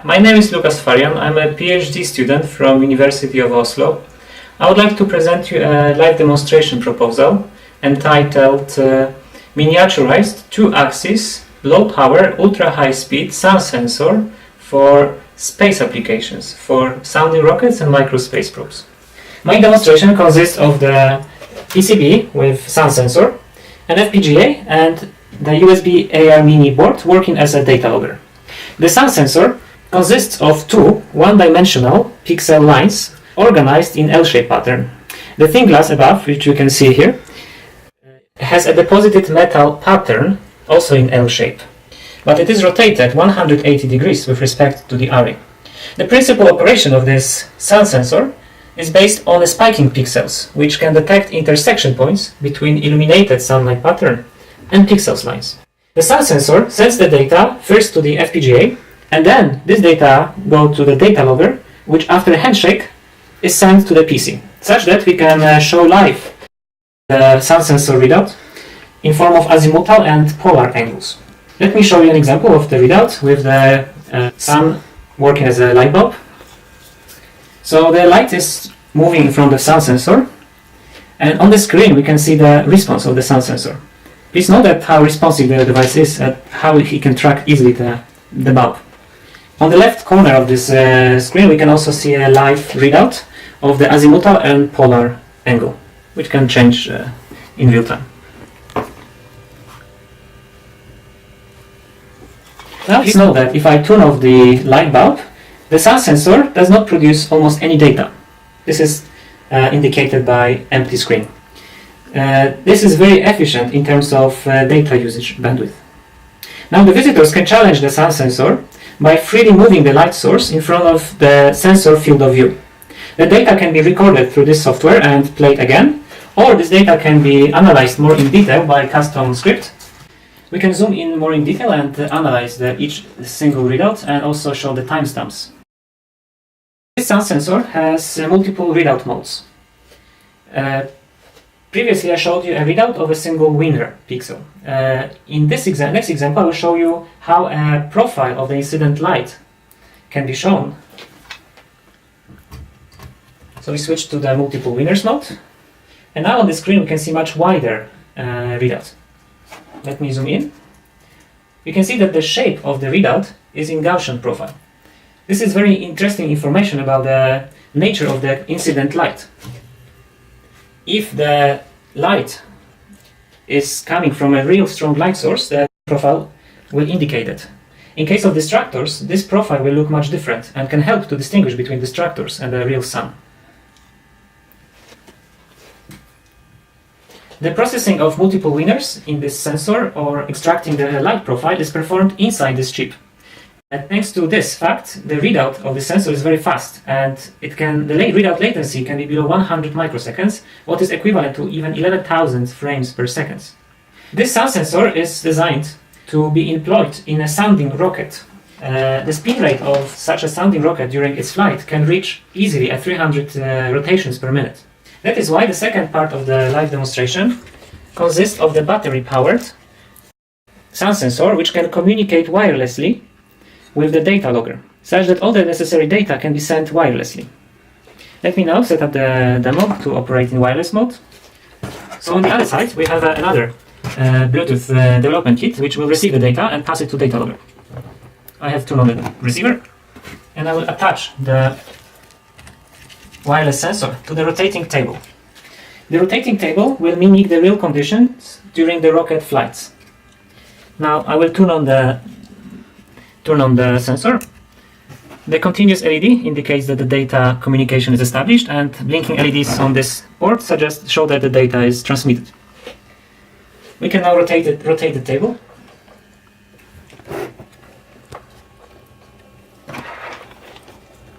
my name is Lukas Farian. I'm a PhD student from University of Oslo. I would like to present you a live demonstration proposal entitled Miniaturized 2-axis low-power ultra-high-speed sound sensor for space applications, for sounding rockets and microspace probes. My demonstration consists of the PCB with sound sensor, an FPGA and the USB AR mini board working as a data logger. The sound sensor consists of two one-dimensional pixel lines organized in L-shaped pattern. The thin glass above, which you can see here, has a deposited metal pattern also in L shape, but it is rotated 180 degrees with respect to the array. The principal operation of this sound sensor is based on the spiking pixels, which can detect intersection points between illuminated sunlight pattern and pixels lines. The sound sensor sends the data first to the FPGA, and then this data go to the data logger, which after a handshake is sent to the PC, such that we can show live the sound sensor readout in form of azimuthal and polar angles. Let me show you an example of the readout with the sun working as a light bulb. So the light is moving from the sound sensor, and on the screen we can see the response of the sound sensor. Please note that how responsive the device is and how he can track easily the bulb. On the left corner of this screen we can also see a live readout of the azimuthal and polar angle, which can change in real time. Now please note that if I turn off the light bulb, the sound sensor does not produce almost any data. This is indicated by empty screen. This is very efficient in terms of data usage bandwidth. Now the visitors can challenge the sound sensor by freely moving the light source in front of the sensor field of view. The data can be recorded through this software and played again, or this data can be analyzed more in detail by custom script. We can zoom in more in detail and analyze each single readout and also show the timestamps. This sound sensor has multiple readout modes. Previously I showed you a readout of a single winner pixel. In this next example I will show you how a profile of the incident light can be shown. So we switch to the multiple winners mode, and now on the screen we can see much wider readout. Let me zoom in. You can see that the shape of the readout is in Gaussian profile. This is very interesting information about the nature of the incident light. If the light is coming from a real strong light source, the profile will indicate it. In case of distractors, this profile will look much different and can help to distinguish between distractors and the real sun. The processing of multiple winners in this sensor or extracting the light profile is performed inside this chip. And thanks to this fact, the readout of the sensor is very fast, and the readout latency can be below 100 microseconds, what is equivalent to even 11,000 frames per second. This sound sensor is designed to be employed in a sounding rocket. The spin rate of such a sounding rocket during its flight can reach easily at 300 rotations per minute. That is why the second part of the live demonstration consists of the battery-powered sound sensor, which can communicate wirelessly with the data logger, such that all the necessary data can be sent wirelessly. Let me now set up the demo to operate in wireless mode. So on the other side we have another Bluetooth development kit, which will receive the data and pass it to data logger. I have turned on the receiver, and I will attach the wireless sensor to the rotating table. The rotating table will mimic the real conditions during the rocket flights. Now I will turn on the sensor. The continuous LED indicates that the data communication is established, and blinking LEDs on this board show that the data is transmitted. We can now rotate the table.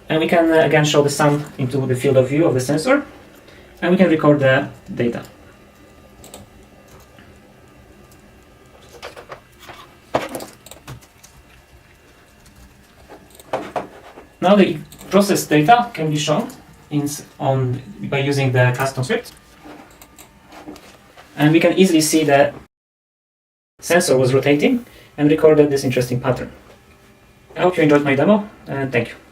And we can again show the sun into the field of view of the sensor, and we can record the data. Now the processed data can be shown by using the custom script, and we can easily see the sensor was rotating and recorded this interesting pattern. I hope you enjoyed my demo, and thank you.